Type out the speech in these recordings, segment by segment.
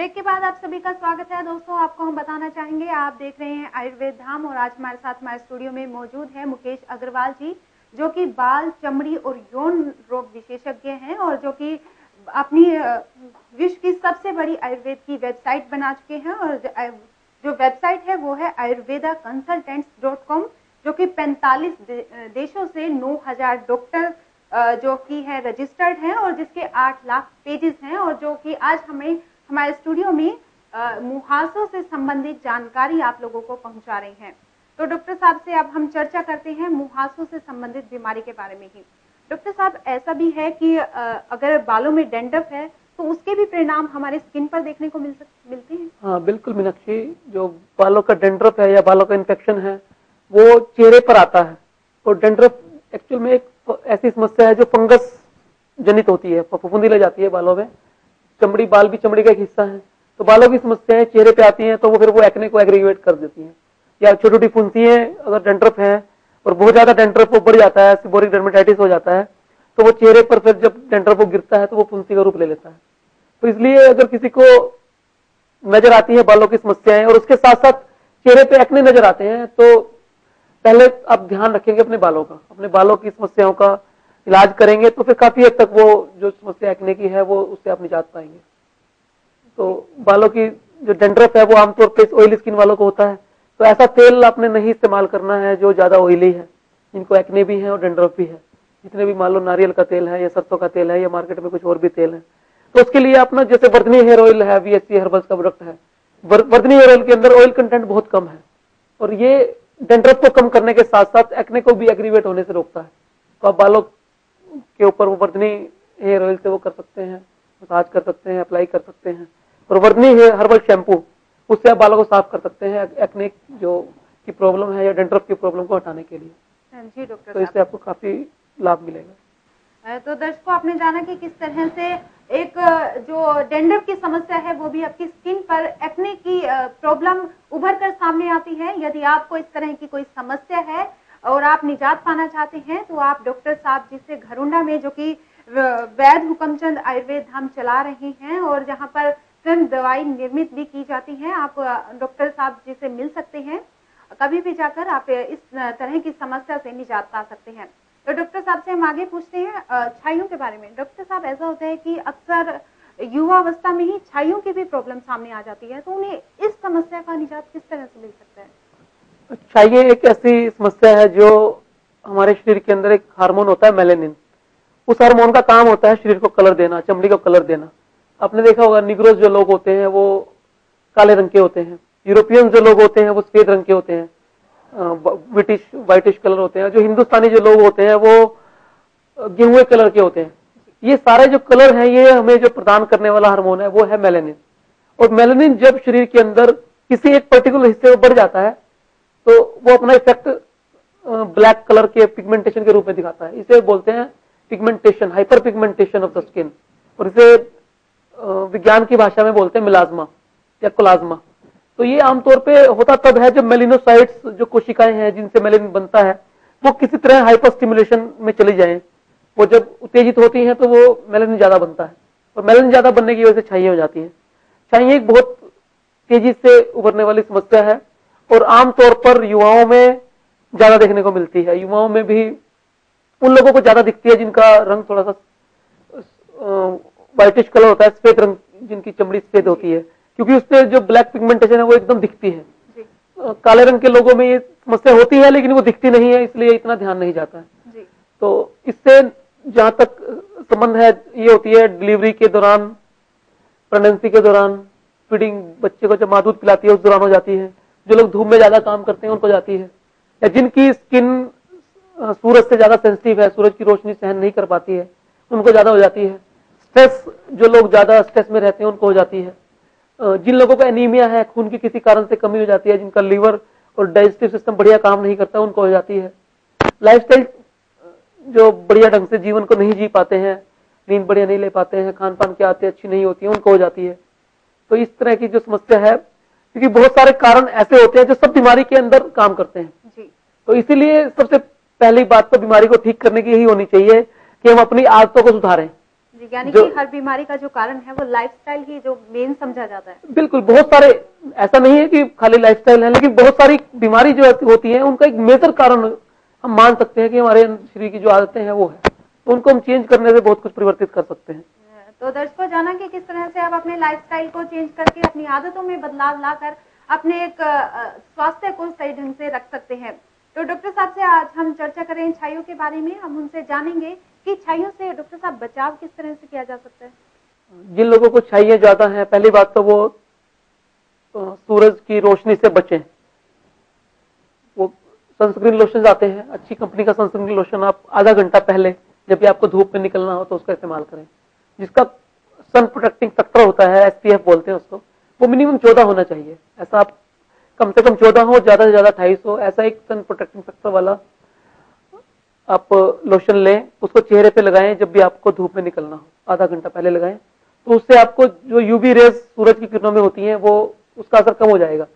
Break के बाद आप सभी का स्वागत है दोस्तों। आपको हम बताना चाहेंगे, आप देख रहे हैं आयुर्वेद धाम और आज हमारे साथ हमारे स्टूडियो में मौजूद है मुकेश अग्रवाल जी, जो कि बाल, चमड़ी और यौन रोग विशेषज्ञ हैं और जो कि अपनी विश्व की सबसे बड़ी आयुर्वेद की वेबसाइट बना चुके हैं। और जो वेबसाइट है वो है ayurvedaconsultants.com, जो कि 45 देशों से 9000 डॉक्टर जो कि है रजिस्टर्ड हैं और जिसके 8 लाख पेजेस हैं और जो कि आज हमें हमारे स्टूडियो में मुहासों से संबंधित जानकारी आप लोगों को पहुंचा रहे हैं। तो डॉक्टर साहब से अब हम चर्चा करते हैं मुहासों से संबंधित बीमारी के बारे में ही। डॉक्टर साहब, ऐसा भी है कि अगर बालों में डेंड्रफ है तो उसके भी परिणाम हमारे स्किन पर देखने को मिलते हैं। हाँ बिल्कुल मीनाक्षी, जो बालों का डेंड्रफ है या बालों का इन्फेक्शन है वो चेहरे पर आता है। और डेंड्रफ एक्चुअल में एक ऐसी समस्या है जो फंगस जनित होती है, फफूंदी लग जाती है बालों में। चमड़ी, बाल भी चमड़ी का एक हिस्सा है, तो बालों की समस्याएं चेहरे पे आती हैं तो वो फिर वो एक्ने को एग्रीवेट कर देती हैं। या छोटी छोटी फुंसियां अगर डेंड्रफ है और बहुत ज्यादा डेंड्रफ वो बढ़ जाता है, सीबोरिक डर्मेटाइटिस हो जाता है, तो वो चेहरे पर फिर जब डेंड्रफ वो गिरता है तो वो फुंसी का रूप ले लेता है। तो इसलिए अगर किसी को नजर आती है बालों की समस्याएं और उसके साथ साथ चेहरे पे एक्ने नजर आते हैं, तो पहले आप ध्यान रखेंगे अपने बालों का, अपने बालों की समस्याओं का इलाज करेंगे तो फिर काफी हद तक वो जो समस्या एक्ने की है वो उससे आप निजात पाएंगे। तो बालों की जो डेंड्रफ है वो आमतौर पर ऑयली स्किन वालों को होता है, तो ऐसा तेल आपने नहीं इस्तेमाल करना है जो ज्यादा ऑयली है, जिनको एक्ने भी है और डेंड्रफ भी है। जितने भी मान लो नारियल का तेल है या सरसों का तेल है या मार्केट में कुछ और भी तेल है, तो उसके लिए अपना जैसे वर्धनी हेयर ऑयल है, VSC हर्बल्स का प्रोडक्ट है, वर्धनी हेयर ऑयल के अंदर ऑयल कंटेंट बहुत कम है और ये डेंड्रफ को कम करने के साथ साथ एक्ने को भी एग्रीवेट होने से रोकता है। तो आप बालों के ऊपर वो वर्धनी हेयर ऑयल से वो कर सकते हैं, मसाज कर सकते हैं, अप्लाई कर सकते हैं। और वर्धनी हेयर हर्बल शैम्पू, उससे आप बालों को साफ कर सकते हैं एक्ने जो की प्रॉब्लम है या डेंड्रफ की प्रॉब्लम को हटाने के लिए। जी डॉक्टर, तो इससे आपको काफी लाभ मिलेगा। तो दर्शकों, आपने जाना कि किस तरह से एक जो डेंड्रफ की समस्या है वो भी आपकी स्किन पर एक्ने की प्रॉब्लम उभर कर सामने आती है। यदि आपको इस तरह की कोई समस्या है और आप निजात पाना चाहते हैं तो आप डॉक्टर साहब जी से घरुंडा में, जो कि वैद्य हुकमचंद आयुर्वेद धाम चला रहे हैं और जहां पर स्वयं दवाई निर्मित भी की जाती है, आप डॉक्टर साहब जी से मिल सकते हैं। कभी भी जाकर आप इस तरह की समस्या से निजात पा सकते हैं। तो डॉक्टर साहब से हम आगे पूछते हैं छाइयों के बारे में। डॉक्टर साहब, ऐसा होता है कि अक्सर युवा अवस्था में ही छाइयों की भी प्रॉब्लम सामने आ जाती है, तो उन्हें इस समस्या का निजात किस तरह से मिल सकता है? छाइयाँ एक ऐसी समस्या है जो हमारे शरीर के अंदर एक हार्मोन होता है मेलेनिन। उस हार्मोन का काम होता है शरीर को कलर देना, चमड़ी को कलर देना। आपने देखा होगा निग्रोस जो लोग होते हैं वो काले रंग के होते हैं, यूरोपियन जो लोग होते हैं वो सफेद रंग के होते हैं, ब्रिटिश व्हाइटिश कलर होते हैं, जो हिंदुस्तानी जो लोग होते हैं वो गेहुए कलर के होते हैं। ये सारे जो कलर हैं ये हमें जो प्रदान करने वाला हार्मोन है वो है मेलेनिन। और मेलेनिन जब शरीर के अंदर किसी एक पर्टिकुलर हिस्से में बढ़ जाता है तो वो अपना इफेक्ट ब्लैक कलर के पिगमेंटेशन के रूप में दिखाता है। इसे बोलते हैं pigmentation, hyper pigmentation of the skin, और इसे विज्ञान की भाषा में बोलते हैं मिलाज्मा या कोलाज्मा। तो ये आमतौर पे होता तब है जब मेलिनोसाइट्स जो कोशिकाएं हैं जिनसे मेलेनिन बनता है वो किसी तरह हाइपर स्टिमुलेशन में चली जाएं। वो जब उत्तेजित होती हैं तो वो मेलेनिन ज्यादा बनता है और मेलेनिन ज्यादा बनने की वजह से छाइयां हो जाती हैं। छाइयां एक बहुत तेजी से उभरने वाली समस्या है और आमतौर पर युवाओं में ज्यादा देखने को मिलती है। युवाओं में भी उन लोगों को ज्यादा दिखती है जिनका रंग थोड़ा सा व्हाइटिश कलर होता है, सफेद रंग, जिनकी चमड़ी सफेद होती है, क्योंकि उससे जो ब्लैक पिगमेंटेशन है वो एकदम दिखती है। काले रंग के लोगों में ये समस्या होती है लेकिन वो दिखती नहीं है, इसलिए इतना ध्यान नहीं जाता है। तो इससे जहां तक संबंध है ये होती है डिलीवरी के दौरान, प्रेगनेंसी के दौरान, फीडिंग, बच्चे को जब माँ दूध पिलाती है उस दौरान हो जाती है। जो लोग धूप में ज्यादा काम करते हैं उनको जाती है, या जिनकी स्किन सूरज से ज्यादा सेंसिटिव है, सूरज की रोशनी सहन नहीं कर पाती है, उनको ज्यादा हो जाती है। स्ट्रेस, जो लोग ज्यादा स्ट्रेस में रहते हैं उनको हो जाती है। जिन लोगों को एनीमिया है, खून की किसी कारण से कमी हो जाती है, जिनका लीवर और डाइजेस्टिव सिस्टम बढ़िया काम नहीं करता उनको हो जाती है। लाइफस्टाइल जो बढ़िया ढंग से जीवन को नहीं जी पाते हैं, नींद बढ़िया नहीं ले पाते हैं, खान पान की आदतें अच्छी नहीं होती है, उनको हो जाती है। तो इस तरह की जो समस्या है, क्योंकि बहुत सारे कारण ऐसे होते हैं जो सब बीमारी के अंदर काम करते हैं जी। तो इसीलिए सबसे पहली बात तो बीमारी को ठीक करने की यही होनी चाहिए कि हम अपनी आदतों को सुधारें। यानी कि हर बीमारी का जो कारण है वो लाइफस्टाइल ही जो मेन समझा जाता है। बिल्कुल, बहुत सारे, ऐसा नहीं है कि खाली लाइफस्टाइल है, लेकिन बहुत सारी बीमारी जो होती है उनका एक मेजर कारण हम मान सकते हैं कि हमारे शरीर की जो आदतें हैं वो है, तो उनको हम चेंज करने से बहुत कुछ परिवर्तित कर सकते हैं। तो दर्शकों जाना कि किस तरह से आप अपने लाइफस्टाइल को चेंज करके अपनी आदतों में बदलाव लाकर अपने एक स्वास्थ्य को सही ढंग से रख सकते हैं। तो डॉक्टर साहब से आज हम चर्चा करें छाइयों के बारे में। हम उनसे जानेंगे कि छाइयों से डॉक्टर साहब बचाव किस तरह से किया जा सकता है। जिन लोगों को छाइयां ज्यादा है, पहली बात तो वो सूरज की रोशनी से बचें। वो सनस्क्रीन लोशन आते हैं, अच्छी कंपनी का सनस्क्रीन लोशन आप आधा घंटा पहले जब भी आपको धूप में निकलना हो तो उसका इस्तेमाल करें, जिसका सन प्रोटेक्टिंग फैक्टर होता है, SPF बोलते हैं उसको, वो मिनिमम 14 होना चाहिए। ऐसा आप कम से कम 14 हो, ज्यादा से ज्यादा 28 हो, ऐसा एक सन प्रोटेक्टिंग फैक्टर वाला आप लोशन लें, उसको चेहरे पे लगाएं जब भी आपको धूप में निकलना हो, आधा घंटा पहले लगाएं, तो उससे आपको जो यूवी रेज सूरज की किरणों में होती हैं वो उसका असर कम हो जाएगा।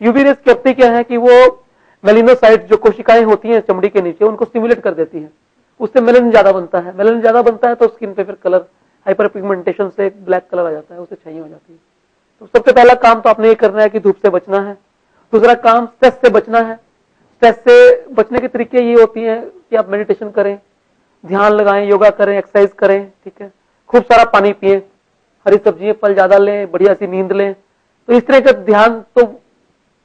यूवी रेज करती क्या है कि वो मेलिनोसाइट जो कोशिकाएं होती हैं चमड़ी के नीचे, उनको स्टिमुलेट कर देती हैं, उससे मेलानिन ज्यादा बनता है। मेलानिन ज्यादा बनता है तो स्किन पे फिर कलर, हाइपर पिगमेंटेशन से ब्लैक कलर आ जाता है, उससे छाइयां हो जाती है। तो सबसे पहला काम तो आपने ये करना है कि धूप से बचना है। दूसरा काम स्ट्रेस से बचना है। स्ट्रेस से बचने के तरीके ये होती हैं कि आप मेडिटेशन करें, ध्यान लगाएं, योगा करें, एक्सरसाइज करें, ठीक है, खूब सारा पानी पिए, हरी सब्जियां फल ज्यादा लें, बढ़िया सी नींद लें। तो इस तरह का ध्यान तो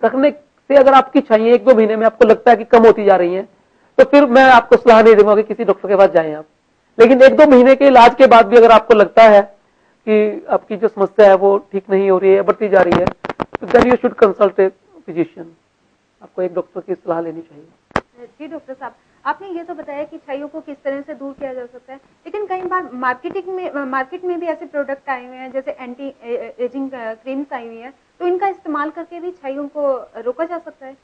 रखने से अगर आपकी छाइयां 1-2 महीने में आपको लगता है कि कम होती जा रही हैं, तो फिर मैं आपको सलाह नहीं दूंगा कि किसी डॉक्टर के पास जाएं आप। लेकिन 1-2 महीने के इलाज के बाद भी अगर आपको लगता है कि आपकी जो समस्या है वो ठीक नहीं हो रही है, बढ़ती जा रही है, तो then you should consult a physician. आपको एक डॉक्टर की सलाह लेनी चाहिए। जी डॉक्टर साहब, आपने ये तो बताया कि छाइयों को किस तरह से दूर किया जा सकता है, लेकिन कई बार मार्केट में भी ऐसे प्रोडक्ट आए हुए हैं, जैसे एंटी एजिंग क्रीम्स आई हुई है, तो इनका इस्तेमाल करके भी छाइयों को रोका जा सकता है।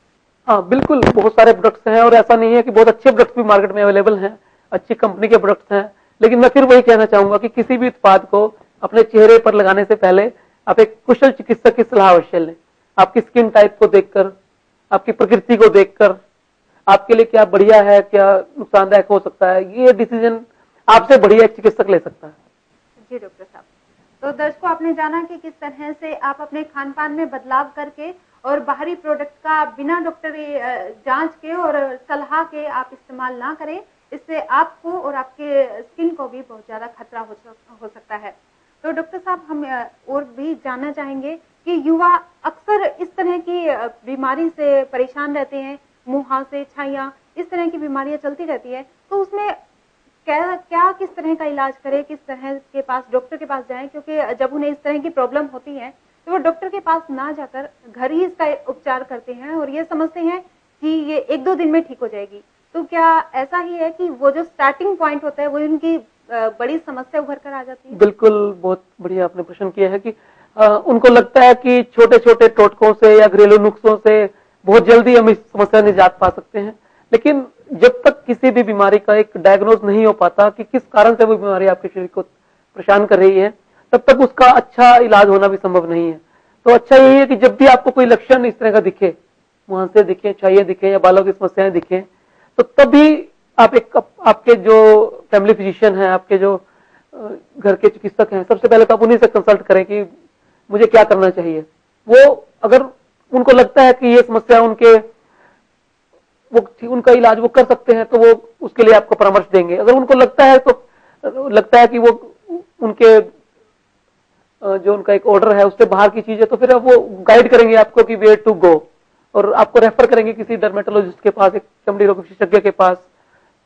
हाँ बिल्कुल, बहुत सारे प्रोडक्ट्स हैं और ऐसा नहीं है कि बहुत अच्छे प्रोडक्ट्स भी मार्केट में अवेलेबल हैं, अच्छी कंपनी के प्रोडक्ट्स हैं। लेकिन मैं फिर वही कहना चाहूंगा कि किसी भी उत्पाद को अपने चेहरे पर लगाने से पहले आप एक कुशल चिकित्सक की सलाह अवश्य लें। आपकी स्किन टाइप को देखकर, आपकी प्रकृति को देखकर, आपके लिए क्या बढ़िया है, क्या नुकसानदायक हो सकता है, ये डिसीजन आपसे बढ़िया एक चिकित्सक ले सकता है। जी डॉक्टर साहब, तो दर्शकों आपने जाना कि किस तरह से आप अपने खान पान में बदलाव करके और बाहरी प्रोडक्ट का बिना डॉक्टरी जांच के और सलाह के आप इस्तेमाल ना करें, इससे आपको और आपके स्किन को भी बहुत ज्यादा खतरा हो सकता है। तो डॉक्टर साहब हम और भी जानना चाहेंगे कि युवा अक्सर इस तरह की बीमारी से परेशान रहते हैं, मुहासे, छाइयां, इस तरह की बीमारियां चलती रहती है, तो उसमें क्या किस तरह का इलाज करें, किस तरह के पास डॉक्टर के पास जाएं, क्योंकि जब उन्हें इस तरह की प्रॉब्लम होती है तो वो डॉक्टर के पास ना जाकर घर ही इसका उपचार करते हैं और ये समझते हैं कि ये 1-2 दिन में ठीक हो जाएगी। तो क्या ऐसा ही है कि वो जो स्टार्टिंग पॉइंट होता है वो उनकी बड़ी समस्या उभर कर आ जाती है? बिल्कुल, बहुत बढ़िया आपने प्रश्न किया है कि उनको लगता है कि छोटे छोटे टोटकों से या घरेलू नुस्खों से बहुत जल्दी हम इस समस्या निजात पा सकते हैं। लेकिन जब तक किसी भी बीमारी का एक डायग्नोज नहीं हो पाता कि किस कारण से वो बीमारी आपके शरीर को परेशान कर रही है, तब तक उसका अच्छा इलाज होना भी संभव नहीं है। तो अच्छा यही है कि जब भी आपको कोई लक्षण इस तरह का दिखे, मुहासे दिखे, छाइयां दिखे या बालों की समस्याएं दिखे, तो तभी आप आपके जो फैमिली फिजिशियन है, आपके जो घर के चिकित्सक हैं, सबसे पहले तो आप उन्हीं से कंसल्ट करें कि मुझे क्या करना चाहिए। वो अगर उनको लगता है कि ये समस्या उनका इलाज वो कर सकते हैं तो वो उसके लिए आपको परामर्श देंगे। अगर उनको लगता है कि वो उनके जो उनका एक ऑर्डर है उससे बाहर की चीज है, तो फिर वो गाइड करेंगे आपको कि वेयर टू गो, और आपको रेफर करेंगे किसी डर्मेटोलॉजिस्ट के पास, एक चमड़ी रोग विशेषज्ञ के पास।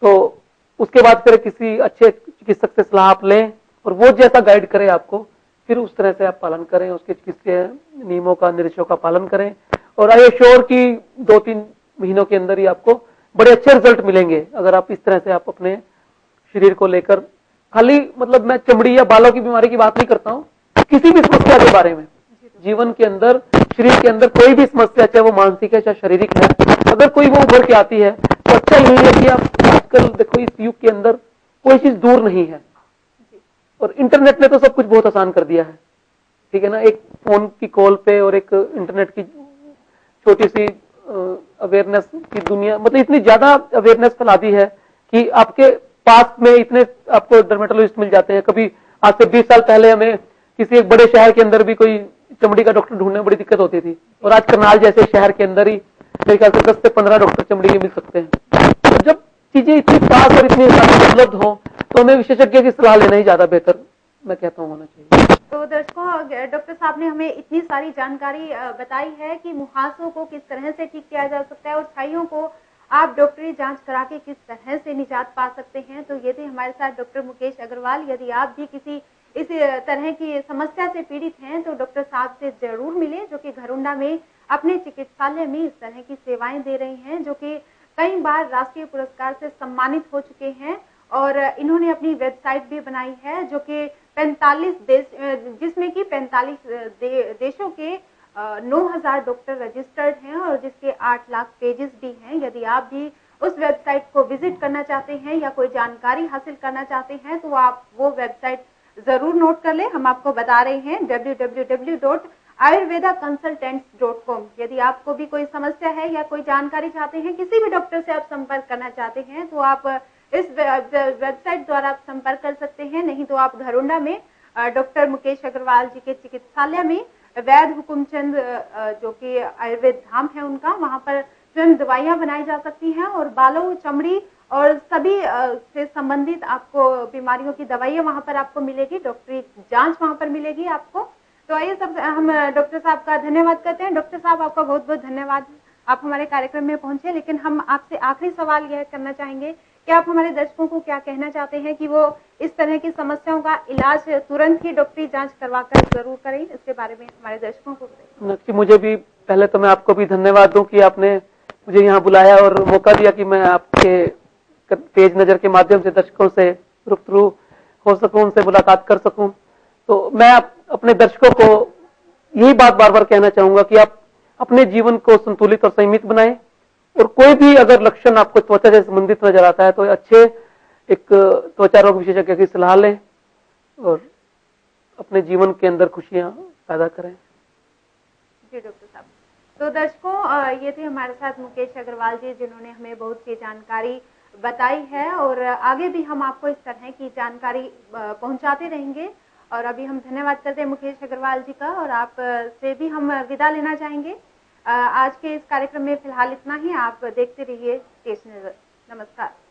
तो उसके बाद फिर किसी अच्छे चिकित्सक से सलाह आप लें और वो जैसा गाइड करे आपको, फिर उस तरह से आप पालन करें, उसके चिकित्सीय नियमों का, निर्देशों का पालन करें। और आई एश्योर कि 2-3 महीनों के अंदर ही आपको बड़े अच्छे रिजल्ट मिलेंगे अगर आप इस तरह से आप अपने शरीर को लेकर, खाली मतलब मैं चमड़ी या बालों की बीमारी की बात नहीं करता हूँ, किसी भी समस्या के बारे में, जीवन के अंदर, शरीर के अंदर कोई भी समस्या, चाहे वो मानसिक है चाहे शारीरिक है, अगर कोई वो उभर के आती है तो अच्छा यही है कि आप आजकल देखो इस युग के अंदर कोई चीज दूर नहीं है और इंटरनेट ने तो सब कुछ बहुत आसान कर दिया है, ठीक है ना। एक फोन की कॉल पे और एक इंटरनेट की छोटी सी अवेयरनेस की दुनिया, मतलब इतनी ज्यादा अवेयरनेस फैला दी है कि आपके पास में इतने आपको डर्मेटोलॉजिस्ट मिल जाते हैं। कभी आज से 20 साल पहले हमें किसी एक बड़े शहर के अंदर भी कोई चमड़ी का डॉक्टर ढूंढने में बड़ी दिक्कत होती थी, और आज करनाल जैसे शहर के अंदर ही मेरे ख्याल से 10 से 15 डॉक्टर चमड़ी के मिल सकते हैं। तो जब चीजें इतनी पास और इतनी आसानी उपलब्ध हो तो हमें विशेषज्ञ की सलाह लेना ही ज्यादा बेहतर मैं कहता हूँ होना चाहिए। तो दर्शकों, डॉक्टर साहब ने हमें इतनी सारी जानकारी बताई है कि मुहासों को किस तरह से ठीक किया जा सकता है और छाइयों को आप डॉक्टरी जांच करा के किस तरह से निजात पा सकते हैं। तो ये थे हमारे साथ डॉक्टर मुकेश अग्रवाल। यदि आप भी किसी इस तरह की समस्या से पीड़ित हैं तो डॉक्टर साहब से जरूर मिलें, जो कि घरौंडा में अपने चिकित्सालय में इस तरह की सेवाएं दे रही हैं, जो कि कई बार राष्ट्रीय पुरस्कार से सम्मानित हो चुके हैं। और इन्होंने अपनी वेबसाइट भी बनाई है जो कि 45 देश, जिसमें कि 45 देशों के 9,000 डॉक्टर रजिस्टर्ड हैं और जिसके 8 लाख पेजेस भी हैं। यदि आप भी उस वेबसाइट को विजिट करना चाहते हैं या कोई जानकारी हासिल करना चाहते हैं तो आप वो वेबसाइट जरूर नोट कर लें। हम आपको बता रहे हैं www.ayurvedaconsultants.com। यदि आपको भी कोई समस्या है या कोई जानकारी चाहते हैं, किसी भी डॉक्टर से आप संपर्क करना चाहते हैं तो आप इस वेबसाइट द्वारा आप संपर्क कर सकते हैं। नहीं तो आप घरौंडा में डॉक्टर मुकेश अग्रवाल जी के चिकित्सालय में वैद्य हुकुमचंद, जो कि आयुर्वेद धाम है उनका, वहां पर स्वयं दवाइयां बनाई जा सकती हैं और बालों, चमड़ी और सभी से संबंधित आपको बीमारियों की दवाइयां वहां पर आपको मिलेगी, डॉक्टरी जांच वहां पर मिलेगी आपको। तो आइए सब हम डॉक्टर साहब का धन्यवाद करते हैं। डॉक्टर साहब, आपका बहुत बहुत धन्यवाद, आप हमारे कार्यक्रम में पहुंचे। लेकिन हम आपसे आखिरी सवाल यह करना चाहेंगे कि आप हमारे दर्शकों को क्या कहना चाहते हैं कि वो इस तरह की समस्याओं का इलाज तुरंत ही डॉक्टरी जांच करवाकर जरूर करें, इसके बारे में हमारे दर्शकों को बताइए। मुझे भी पहले तो मैं आपको भी धन्यवाद दूं कि आपने मुझे यहाँ बुलाया और मौका दिया कि मैं आपके तेज नजर के माध्यम से दर्शकों से रूबरू हो सकूं, उनसे मुलाकात कर सकूं। तो मैं अपने दर्शकों को यही बात बार बार कहना चाहूंगा कि आप अपने जीवन को संतुलित और संयमित बनाएं, और कोई भी अगर लक्षण आपको त्वचा से संबंधित नजर आता है तो अच्छे एक त्वचा रोग विशेषज्ञ की सलाह लें और अपने जीवन के अंदर खुशियां पैदा करें। जी डॉक्टर साहब। तो दर्शकों, ये थे हमारे साथ मुकेश अग्रवाल जी, जिन्होंने हमें बहुत सी जानकारी बताई है और आगे भी हम आपको इस तरह की जानकारी पहुंचाते रहेंगे। और अभी हम धन्यवाद करते हैं मुकेश अग्रवाल जी का, और आप से भी हम विदा लेना चाहेंगे। आज के इस कार्यक्रम में फिलहाल इतना ही। आप देखते रहिए टेस्ट नजर। नमस्कार।